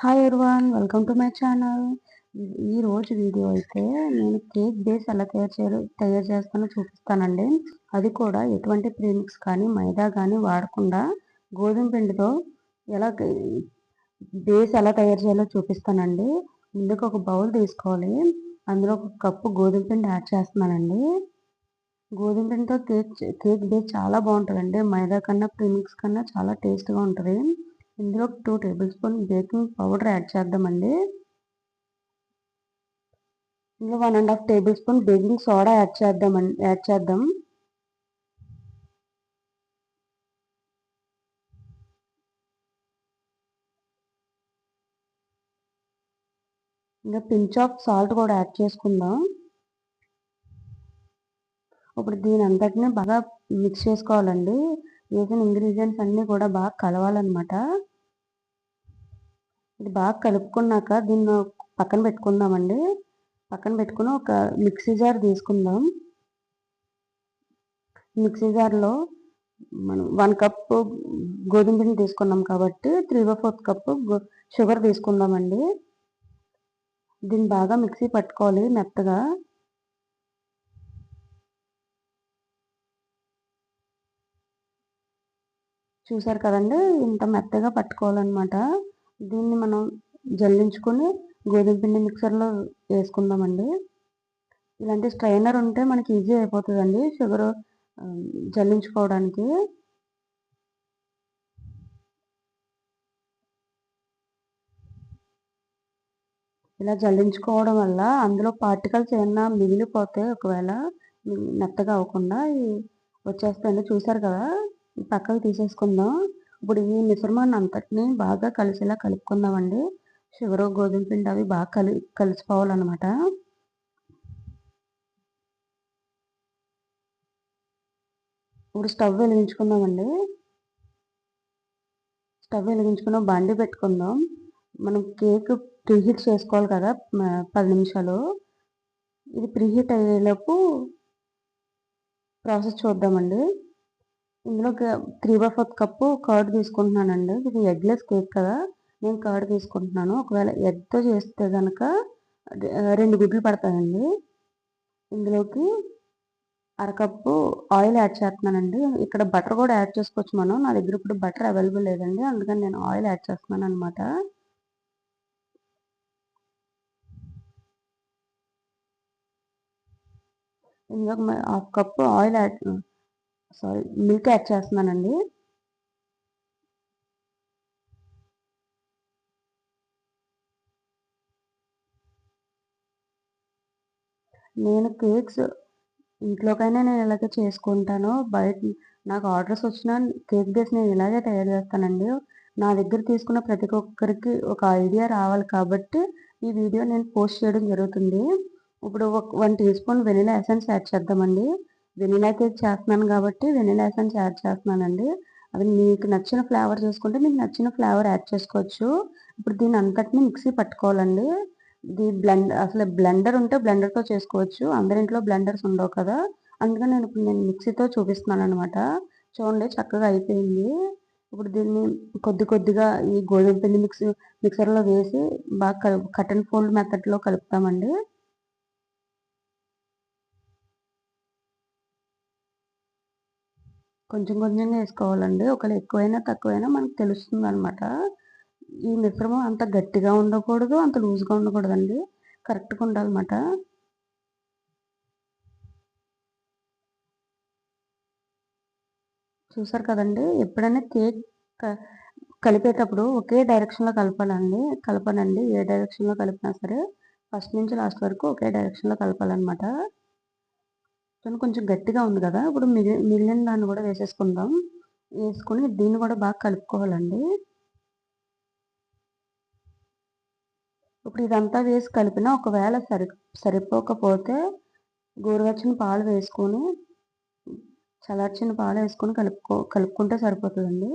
Hi everyone, welcome to my channel. ఈ రోజు video అయితే నేను కేక్ బేస్ ఎలా తయారు చేస్తానో చూపిస్తానండి. అది కూడా ఎటువంటి ప్రీమిక్స్ కానీ మైదా కానీ వాడకుండా గోధుమ పిండితో ఎలా బేస్ ఎలా తయారు చేయాలో చూపిస్తానండి. ముందుకు ఒక బౌల్ తీసుకోవాలి. అందులో ఒక కప్పు గోధుమ పిండి యాడ్ చేస్తున్నానండి. గోధుమ పిండితో కేక్ బేస్ చాలా బాగుంటుందండి. మైదా కన్నా ప్రీమిక్స్ కన్నా చాలా టేస్ట్గా ఉంటుంది. ఇందులో 2 table spoon baking powder add చేద్దామండి. ఇందులో 1½ table spoon baking soda add చేద్దాం. ఇంకా పించ్ ఆఫ్ సాల్ట్ కూడా యాడ్ చేసుకుందాం. ఇప్పుడు దీని అంతటిని బాగా మిక్స్ చేసుకోవాలండి. వేసిన ఇంగ్రీడియంట్స్ అన్నీ కూడా బాగా కలవాలన్నమాట. ఇది బాగా కలుపుకున్నాక దీన్ని పక్కన పెట్టుకుందామండి. పక్కన పెట్టుకుని ఒక మిక్సీ జార్ తీసుకుందాం. మిక్సీ జార్లో మనం 1 కప్పు గోధుమ పిండి తీసుకున్నాం కాబట్టి 3/4 కప్పు షుగర్ తీసుకుందామండి. దీన్ని బాగా మిక్సీ పట్టుకోవాలి మెత్తగా. చూసారు కదండి, ఇంత మెత్తగా పట్టుకోవాలన్నమాట. దీన్ని మనం జల్లించుకొని గోధుమ పిండి మిక్సర్లో వేసుకుందామండి. ఇలాంటి స్ట్రైనర్ ఉంటే మనకి ఈజీ అయిపోతుందండి షుగర్ జల్లించుకోవడానికి. ఇలా జల్లించుకోవడం వల్ల అందులో పార్టికల్స్ ఏమన్నా మిగిలిపోతే ఒకవేళ మెత్తగా అవ్వకుండా వచ్చేస్తాయండి. చూసారు కదా, పక్కకు తీసేసుకుందాం. ఇప్పుడు ఈ మిశ్రమాన్ని అంతటిని బాగా కలిసేలా కలుపుకుందామండి. షుగర్ గోధుమ పిండి అవి బాగా కలిసిపోవాలన్నమాట. ఇప్పుడు స్టవ్ వెలిగించుకుందామండి. స్టవ్ వెలిగించుకున్న బండి పెట్టుకుందాం. మనం కేక్ ప్రీహీట్ చేసుకోవాలి కదా 10 నిమిషాలు. ఇది ప్రీహీట్ అయ్యేలోపు ప్రాసెస్ చూద్దామండి. ఇందులో 3/4 కప్పు కర్డ్ తీసుకుంటున్నానండి. ఇది ఎగ్లెస్ కేక్ కదా, నేను కర్డ్ తీసుకుంటున్నాను. ఒకవేళ ఎగ్తో చేస్తే కనుక 2 గుడ్లు పడతాయండి. ఇందులోకి అరకప్పు ఆయిల్ యాడ్ చేస్తున్నానండి. ఇక్కడ బటర్ కూడా యాడ్ చేసుకోవచ్చు మనం. నా దగ్గర ఇప్పుడు బటర్ అవైలబుల్ లేదండి, అందుకని నేను ఆయిల్ యాడ్ చేస్తున్నాను అనమాట. ఇందులో 1/2 కప్పు మిల్క్ యాడ్ చేస్తున్నానండి. నేను కేక్స్ ఇంట్లోకైనా నేను ఇలాగే చేసుకుంటాను. బయట నాకు ఆర్డర్స్ వచ్చిన కేక్ బేస్ నేను ఇలాగే తయారు చేస్తానండి. నా దగ్గర తీసుకున్న ప్రతి ఒక్కరికి ఒక ఐడియా రావాలి కాబట్టి ఈ వీడియో నేను పోస్ట్ చేయడం జరుగుతుంది. ఇప్పుడు 1 teaspoon vanilla essence add చేద్దామండి. వెనిలా కేక్ చేస్తున్నాను కాబట్టి వెనిలా ఎసెన్స్ యాడ్ చేస్తున్నానండి. అది మీకు నచ్చిన ఫ్లేవర్ చేసుకుంటే మీకు నచ్చిన ఫ్లేవర్ యాడ్ చేసుకోవచ్చు. ఇప్పుడు దీని అంతటిని మిక్సీ పట్టుకోవాలండి. ఇది అసలు బ్లెండర్ ఉంటే బ్లెండర్తో చేసుకోవచ్చు. అందరింట్లో బ్లెండర్స్ ఉండవు కదా, అందుకని నేను మిక్సీతో చూపిస్తున్నాను అనమాట. చూడండి, చక్కగా అయిపోయింది. ఇప్పుడు దీన్ని కొద్ది కొద్దిగా ఈ గోధుమ పిండి మిక్సర్లో వేసి బాగా కట్ అండ్ ఫోల్డ్ మెథడ్లో కలుపుతామండి. కొంచెం కొంచెంగా వేసుకోవాలండి. ఒకవేళ ఎక్కువైనా తక్కువైనా మనకు తెలుస్తుంది అనమాట. ఈ మిశ్రమం అంత గట్టిగా ఉండకూడదు, అంత లూజ్గా ఉండకూడదండి, కరెక్ట్గా ఉండాలన్నమాట. చూసారు కదండి, ఎప్పుడైనా కేక్ కలిపేటప్పుడు ఒకే డైరెక్షన్లో కలపనండి. ఏ డైరెక్షన్లో కలిపినా సరే ఫస్ట్ నుంచి లాస్ట్ వరకు ఒకే డైరెక్షన్లో కలపాలన్నమాట. కొంచెం గట్టిగా ఉంది కదా, ఇప్పుడు మిగిలిన దాన్ని కూడా వేసేసుకుందాం. వేసుకుని దీన్ని కూడా బాగా కలుపుకోవాలండి. ఇప్పుడు ఇదంతా వేసి కలిపినా ఒకవేళ సరిపోకపోతే గోరువెచ్చని పాలు వేసుకొని చల్లార్చిన పాలు వేసుకొని కలుపుకుంటే సరిపోతుందండి.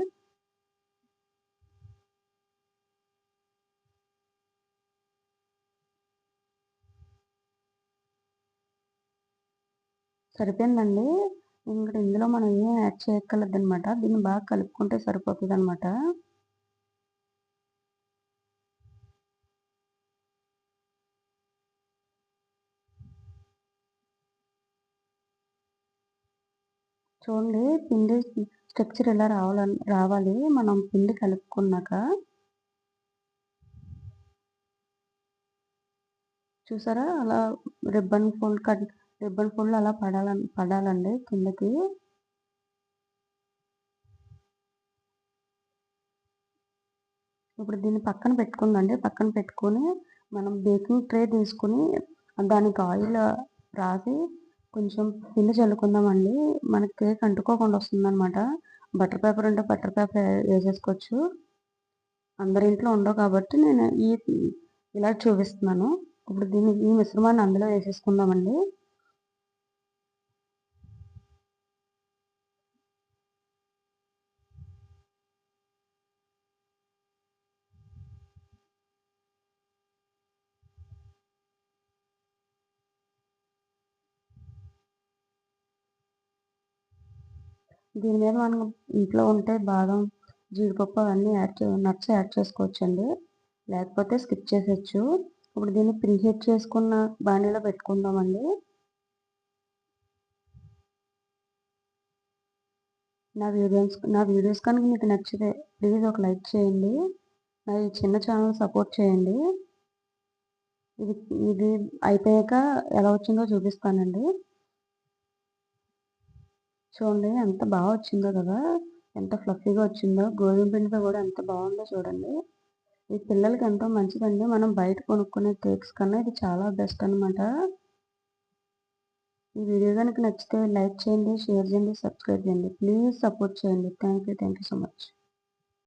సరిపోయిందండి. ఇంకా ఇందులో మనం ఏం యాడ్ చేయక్కర్లేదు అనమాట. దీన్ని బాగా కలుపుకుంటే సరిపోతుంది అనమాట. చూడండి పిండి స్ట్రక్చర్ ఎలా రావాలి మనం పిండి కలుపుకున్నాక. చూసారా? అలా రిబ్బన్ ఫోల్డ్ అలా పడాలండి కిందకి. ఇప్పుడు దీన్ని పక్కన పెట్టుకుందండి. పక్కన పెట్టుకొని మనం బేకింగ్ ట్రే తీసుకొని దానికి ఆయిల్ రాసి కొంచెం పిండి చల్లుకుందామండి. మనకి కేక్ అంటుకోకుండా వస్తుందనమాట. బటర్ పేపర్ ఉంటే బటర్ పేపర్ వేసేసుకోవచ్చు. అందరి ఇంట్లో ఉండవు కాబట్టి నేను ఇలా చూపిస్తున్నాను. ఇప్పుడు ఈ మిశ్రమాన్ని అందులో వేసేసుకుందామండి. దీని మీద మనం ఇంట్లో ఉంటే బాదం, జీడిపప్పు అవన్నీ నట్స్ యాడ్ చేసుకోవచ్చండి. లేకపోతే స్కిప్ చేసేయచ్చు. ఇప్పుడు దీన్ని ప్రీహీట్ చేసుకున్న బాణీలో పెట్టుకుందామండి. నా వీడియోస్ కనుక మీకు నచ్చితే ప్లీజ్ ఒక లైక్ చేయండి. నా ఈ చిన్న ఛానల్ సపోర్ట్ చేయండి. ఇది ఇది అయిపోయాక ఎలా వచ్చిందో చూపిస్తానండి. చూడండి ఎంత బాగా వచ్చిందో కదా! ఎంత ఫ్లఫీగా వచ్చిందో. గోధుమ పిండితో కూడా ఎంత బాగుందో చూడండి. ఇది పిల్లలకి ఎంతో మంచిదండి. మనం బయట కొనుక్కునే కేక్స్ కన్నా ఇది చాలా బెస్ట్ అనమాట. ఈ వీడియో కనుక నచ్చితే లైక్ చేయండి, షేర్ చేయండి, సబ్స్క్రైబ్ చేయండి. ప్లీజ్ సపోర్ట్ చేయండి. Thank you so much.